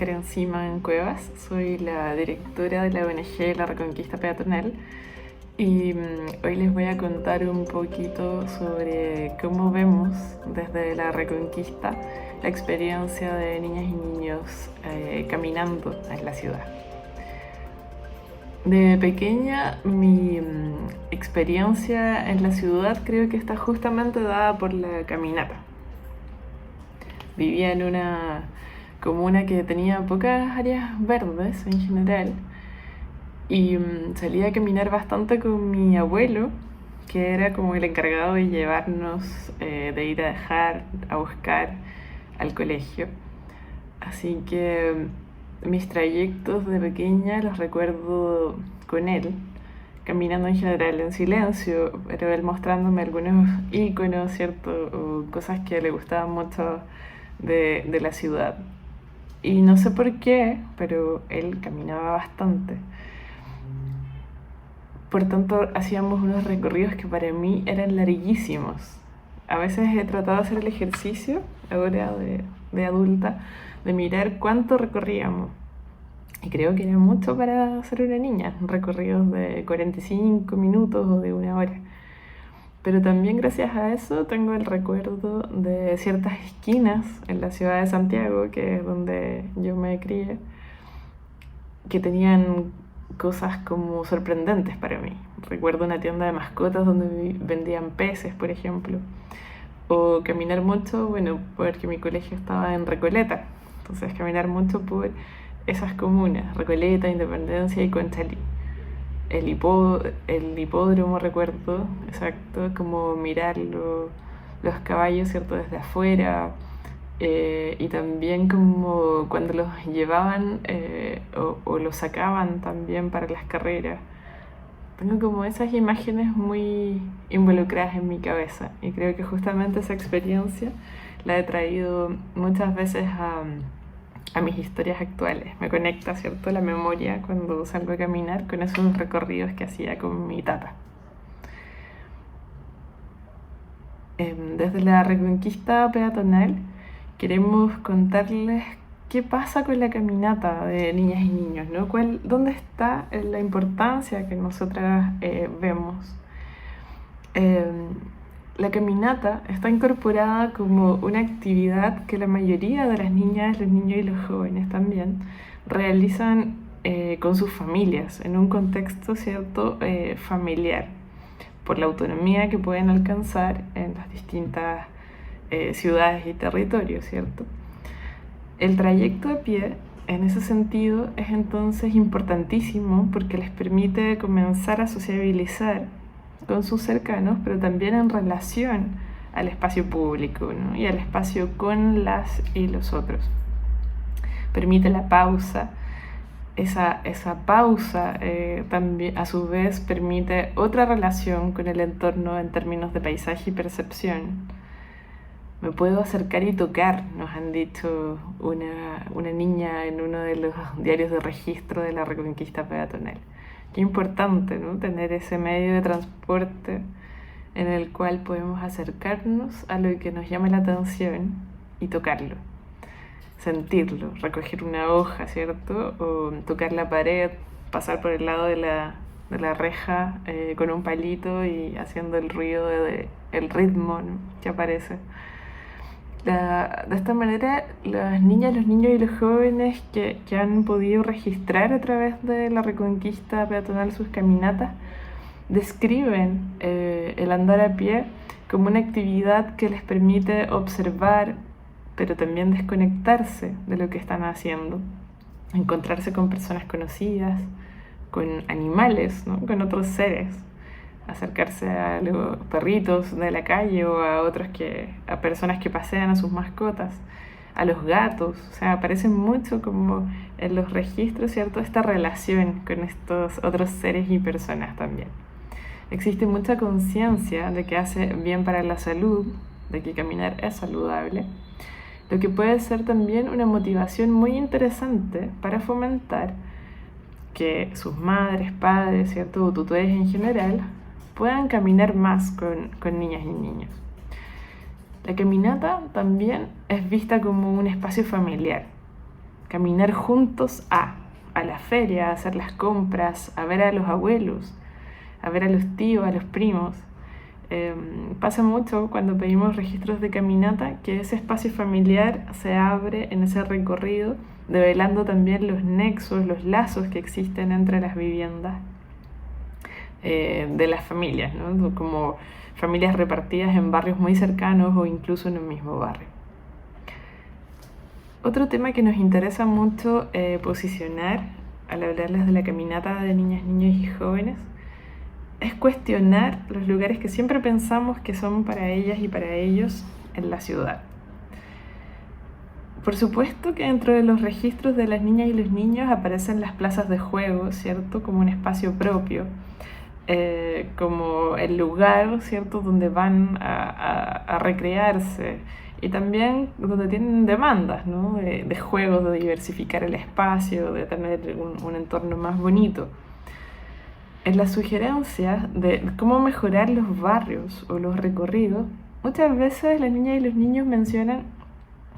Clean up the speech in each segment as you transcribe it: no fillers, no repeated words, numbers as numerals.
Karen Siman Cuevas, soy la directora de la ONG La Reconquista Peatonal y hoy les voy a contar un poquito sobre cómo vemos desde la Reconquista la experiencia de niñas y niños caminando en la ciudad. De pequeña mi experiencia en la ciudad creo que está justamente dada por la caminata. Vivía en una comuna que tenía pocas áreas verdes en general y salía a caminar bastante con mi abuelo, que era como el encargado de llevarnos, de ir a dejar, a buscar al colegio. Así que mis trayectos de pequeña los recuerdo con él, caminando en general en silencio, pero él mostrándome algunos íconos, ¿cierto? O cosas que le gustaban mucho de la ciudad. Y no sé por qué, pero él caminaba bastante. Por tanto, hacíamos unos recorridos que para mí eran larguísimos. A veces he tratado de hacer el ejercicio, ahora de adulta, de mirar cuánto recorríamos. Y creo que era mucho para ser una niña, recorridos de 45 minutos o de una hora. Pero también gracias a eso tengo el recuerdo de ciertas esquinas en la ciudad de Santiago, que es donde yo me crié, que tenían cosas como sorprendentes para mí. Recuerdo una tienda de mascotas donde vendían peces, por ejemplo. O caminar mucho, bueno, porque mi colegio estaba en Recoleta. Entonces caminar mucho por esas comunas, Recoleta, Independencia y Conchalí. El hipódromo, recuerdo, exacto, como mirar los caballos, ¿cierto?, desde afuera, y también como cuando los llevaban o los sacaban también para las carreras. Tengo como esas imágenes muy involucradas en mi cabeza y creo que justamente esa experiencia la he traído muchas veces a mis historias actuales. Me conecta, ¿cierto?, la memoria cuando salgo a caminar con esos recorridos que hacía con mi tata. Desde la Reconquista Peatonal queremos contarles qué pasa con la caminata de niñas y niños, ¿no? ¿Dónde está la importancia que nosotras vemos? La caminata está incorporada como una actividad que la mayoría de las niñas, los niños y los jóvenes también realizan con sus familias, en un contexto, ¿cierto?, familiar, por la autonomía que pueden alcanzar en las distintas ciudades y territorios, ¿cierto? El trayecto a pie, en ese sentido, es entonces importantísimo porque les permite comenzar a sociabilizar con sus cercanos, pero también en relación al espacio público, ¿no?, y al espacio con las y los otros. Permite la pausa. Esa pausa también a su vez permite otra relación con el entorno en términos de paisaje y percepción. Me puedo acercar y tocar, nos han dicho una niña en uno de los diarios de registro de la Reconquista Peatonal. Qué importante, ¿no?, tener ese medio de transporte en el cual podemos acercarnos a lo que nos llama la atención y tocarlo, sentirlo, recoger una hoja, ¿cierto?, o tocar la pared, pasar por el lado de la reja con un palito y haciendo el ruido, el ritmo, ¿no?, que aparece. De esta manera, las niñas, los niños y los jóvenes que han podido registrar a través de la Reconquista Peatonal sus caminatas describen el andar a pie como una actividad que les permite observar, pero también desconectarse de lo que están haciendo, encontrarse con personas conocidas, con animales, ¿no?, con otros seres, acercarse a los perritos de la calle o a personas que pasean a sus mascotas, a los gatos. O sea, aparece mucho como en los registros, ¿cierto?, esta relación con estos otros seres y personas también. Existe mucha conciencia de que hace bien para la salud, de que caminar es saludable, lo que puede ser también una motivación muy interesante para fomentar que sus madres, padres, ¿cierto?, o tutores en general puedan caminar más con niñas y niños. La caminata también es vista como un espacio familiar. caminar juntos a la feria, a hacer las compras, a ver a los abuelos, a ver a los tíos, a los primos. Pasa mucho cuando pedimos registros de caminata que ese espacio familiar se abre en ese recorrido, develando también los nexos, los lazos que existen entre las viviendas de las familias, ¿no? Como familias repartidas en barrios muy cercanos o incluso en un mismo barrio. Otro tema que nos interesa mucho posicionar al hablarles de la caminata de niñas, niños y jóvenes es cuestionar los lugares que siempre pensamos que son para ellas y para ellos en la ciudad. Por supuesto que dentro de los registros de las niñas y los niños aparecen las plazas de juego, ¿cierto? Como un espacio propio, como el lugar, ¿cierto? Donde van a recrearse y también donde tienen demandas, ¿no? De juegos, de diversificar el espacio, de tener un entorno más bonito. En las sugerencias de cómo mejorar los barrios o los recorridos, muchas veces las niñas y los niños mencionan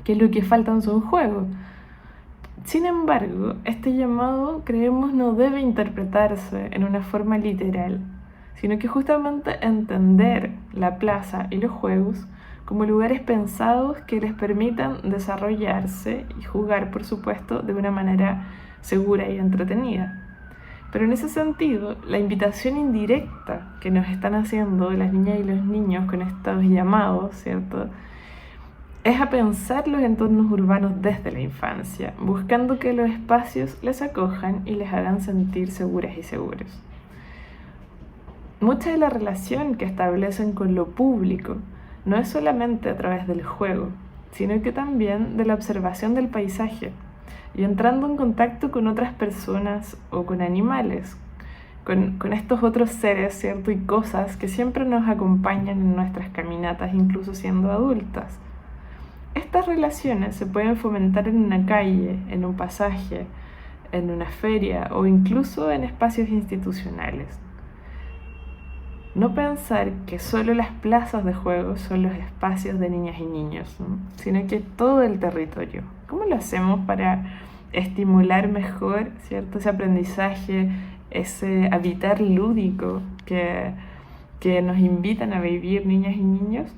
que lo que faltan son juegos. Sin embargo, este llamado, creemos, no debe interpretarse en una forma literal, sino que justamente entender la plaza y los juegos como lugares pensados que les permitan desarrollarse y jugar, por supuesto, de una manera segura y entretenida. Pero en ese sentido, la invitación indirecta que nos están haciendo las niñas y los niños con estos llamados, ¿cierto?, es a pensar los entornos urbanos desde la infancia, buscando que los espacios les acojan y les hagan sentir seguras y seguros. Mucha de la relación que establecen con lo público no es solamente a través del juego, sino que también de la observación del paisaje, y entrando en contacto con otras personas o con animales, con estos otros seres, ¿cierto? Y cosas que siempre nos acompañan en nuestras caminatas, incluso siendo adultas. Estas relaciones se pueden fomentar en una calle, en un pasaje, en una feria o incluso en espacios institucionales. No pensar que solo las plazas de juego son los espacios de niñas y niños, ¿no? Sino que todo el territorio. ¿Cómo lo hacemos para estimular mejor, ¿cierto?, ese aprendizaje, ese habitar lúdico que nos invitan a vivir niñas y niños?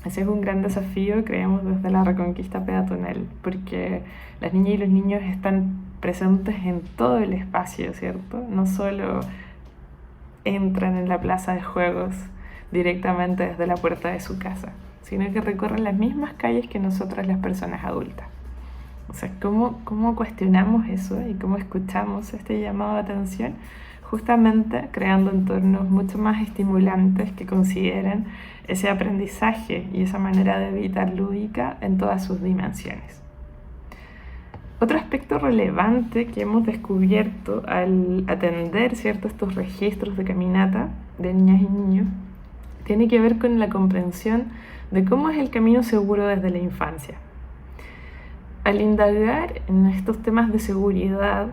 Ese es un gran desafío, creemos, desde la reconquista peatonal, porque las niñas y los niños están presentes en todo el espacio, ¿cierto? No solo entran en la plaza de juegos directamente desde la puerta de su casa, sino que recorren las mismas calles que nosotras, las personas adultas. O sea, ¿cómo cuestionamos eso y cómo escuchamos este llamado de atención? Justamente creando entornos mucho más estimulantes que consideren ese aprendizaje y esa manera de habitar lúdica en todas sus dimensiones. Otro aspecto relevante que hemos descubierto al atender, ¿cierto?, estos registros de caminata de niñas y niños tiene que ver con la comprensión de cómo es el camino seguro desde la infancia. Al indagar en estos temas de seguridad,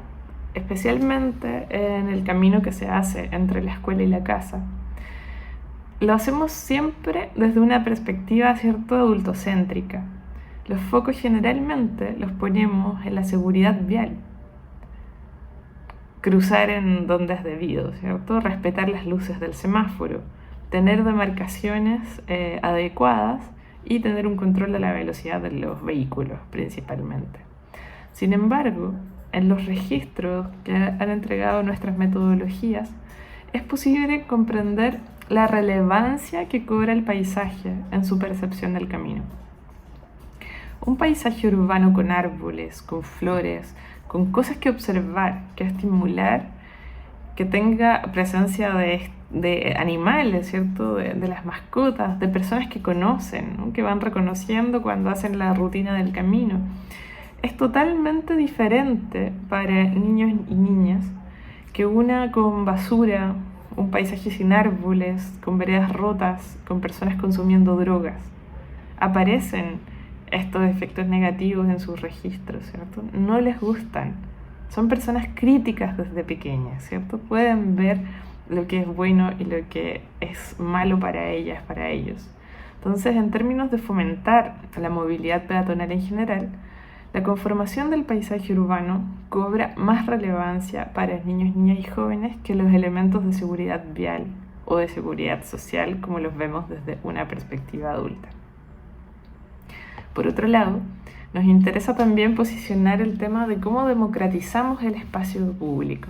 especialmente en el camino que se hace entre la escuela y la casa, lo hacemos siempre desde una perspectiva, ¿cierto?, adultocéntrica. Los focos generalmente los ponemos en la seguridad vial. Cruzar en donde es debido, ¿cierto?, respetar las luces del semáforo, tener demarcaciones adecuadas y tener un control de la velocidad de los vehículos principalmente. Sin embargo, en los registros que han entregado nuestras metodologías, es posible comprender la relevancia que cobra el paisaje en su percepción del camino. Un paisaje urbano con árboles, con flores, con cosas que observar, que estimular, que tenga presencia de animales, ¿cierto?, de las mascotas, de personas que conocen, ¿no?, que van reconociendo cuando hacen la rutina del camino. Es totalmente diferente para niños y niñas que una con basura, un paisaje sin árboles, con veredas rotas, con personas consumiendo drogas. Aparecen estos efectos negativos en sus registros, ¿cierto? No les gustan. Son personas críticas desde pequeñas, ¿cierto? Pueden ver lo que es bueno y lo que es malo para ellas, para ellos. Entonces, en términos de fomentar la movilidad peatonal en general, La conformación del paisaje urbano cobra más relevancia para niños, niñas y jóvenes que los elementos de seguridad vial o de seguridad social como los vemos desde una perspectiva adulta. Por otro lado, nos interesa también posicionar el tema de cómo democratizamos el espacio público.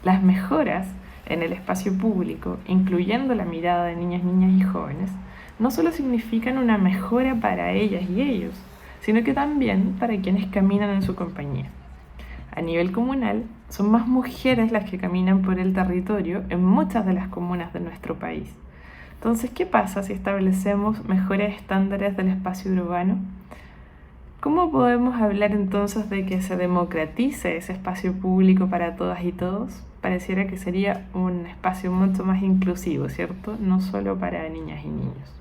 Las mejoras en el espacio público, incluyendo la mirada de niñas, niñas y jóvenes, no solo significan una mejora para ellas y ellos, sino que también para quienes caminan en su compañía. A nivel comunal, son más mujeres las que caminan por el territorio en muchas de las comunas de nuestro país. Entonces, ¿qué pasa si establecemos mejores estándares del espacio urbano? ¿Cómo podemos hablar entonces de que se democratice ese espacio público para todas y todos? Pareciera que sería un espacio mucho más inclusivo, ¿cierto? No solo para niñas y niños.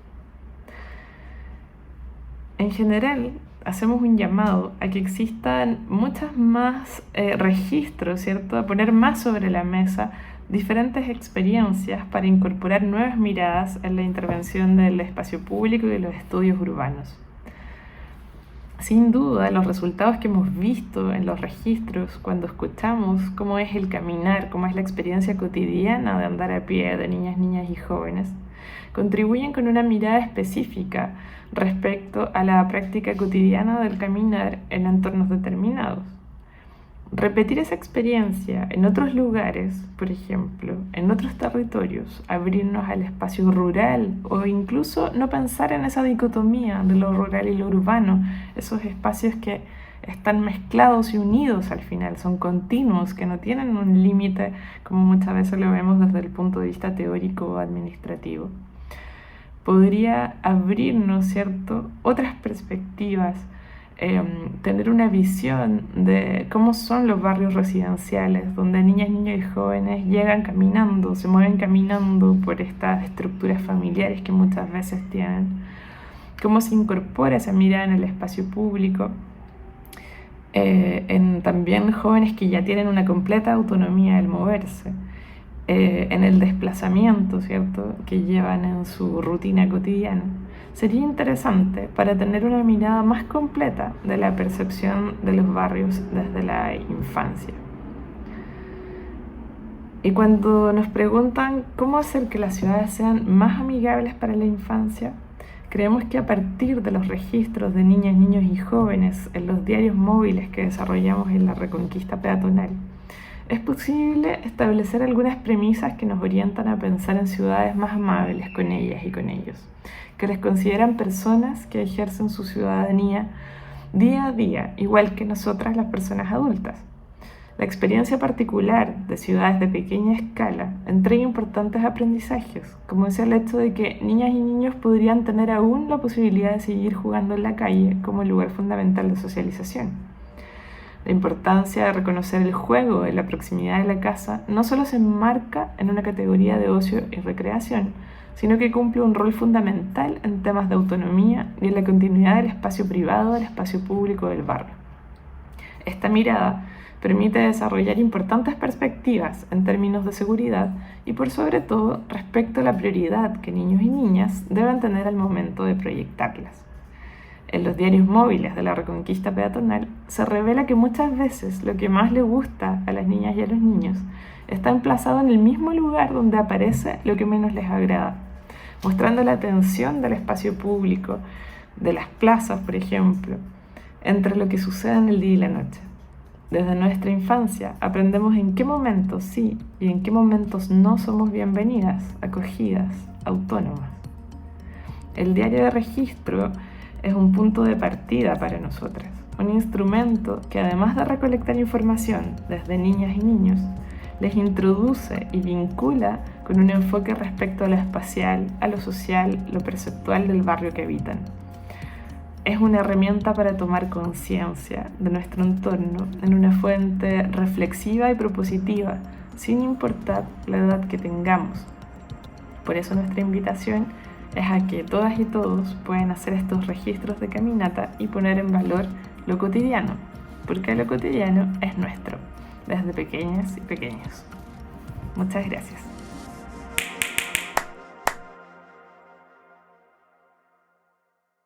En general, hacemos un llamado a que existan muchas más registros, ¿cierto? A poner más sobre la mesa diferentes experiencias para incorporar nuevas miradas en la intervención del espacio público y de los estudios urbanos. Sin duda, los resultados que hemos visto en los registros cuando escuchamos cómo es el caminar, cómo es la experiencia cotidiana de andar a pie de niñas, niñas y jóvenes, contribuyen con una mirada específica respecto a la práctica cotidiana del caminar en entornos determinados. Repetir esa experiencia en otros lugares, por ejemplo, en otros territorios, abrirnos al espacio rural o incluso no pensar en esa dicotomía de lo rural y lo urbano, esos espacios que están mezclados y unidos al final, son continuos, que no tienen un límite como muchas veces lo vemos desde el punto de vista teórico o administrativo. Podría abrirnos, ¿cierto?, otras perspectivas, tener una visión de cómo son los barrios residenciales, donde niñas, niños y jóvenes llegan caminando, se mueven caminando por estas estructuras familiares que muchas veces tienen, cómo se incorpora esa mirada en el espacio público, en también jóvenes que ya tienen una completa autonomía al moverse, en el desplazamiento, ¿cierto?, que llevan en su rutina cotidiana. Sería interesante para tener una mirada más completa de la percepción de los barrios desde la infancia. Y cuando nos preguntan cómo hacer que las ciudades sean más amigables para la infancia, creemos que a partir de los registros de niñas, niños y jóvenes en los diarios móviles que desarrollamos en la Reconquista Peatonal, es posible establecer algunas premisas que nos orientan a pensar en ciudades más amables con ellas y con ellos, que les consideran personas que ejercen su ciudadanía día a día, igual que nosotras las personas adultas. La experiencia particular de ciudades de pequeña escala entrega importantes aprendizajes, como es el hecho de que niñas y niños podrían tener aún la posibilidad de seguir jugando en la calle como lugar fundamental de socialización. La importancia de reconocer el juego en la proximidad de la casa no solo se enmarca en una categoría de ocio y recreación, sino que cumple un rol fundamental en temas de autonomía y en la continuidad del espacio privado del espacio público del barrio. Esta mirada permite desarrollar importantes perspectivas en términos de seguridad y por sobre todo respecto a la prioridad que niños y niñas deben tener al momento de proyectarlas. En los diarios móviles de la Reconquista Peatonal se revela que muchas veces lo que más le gusta a las niñas y a los niños está emplazado en el mismo lugar donde aparece lo que menos les agrada, mostrando la tensión del espacio público, de las plazas, por ejemplo, entre lo que sucede en el día y la noche. Desde nuestra infancia aprendemos en qué momentos sí y en qué momentos no somos bienvenidas, acogidas, autónomas. El diario de registro es un punto de partida para nosotras, un instrumento que además de recolectar información desde niñas y niños, les introduce y vincula con un enfoque respecto a lo espacial, a lo social, lo perceptual del barrio que habitan. Es una herramienta para tomar conciencia de nuestro entorno en una fuente reflexiva y propositiva, sin importar la edad que tengamos. Por eso nuestra invitación es a que todas y todos puedan hacer estos registros de caminata y poner en valor lo cotidiano, porque lo cotidiano es nuestro, desde pequeñas y pequeños. Muchas gracias.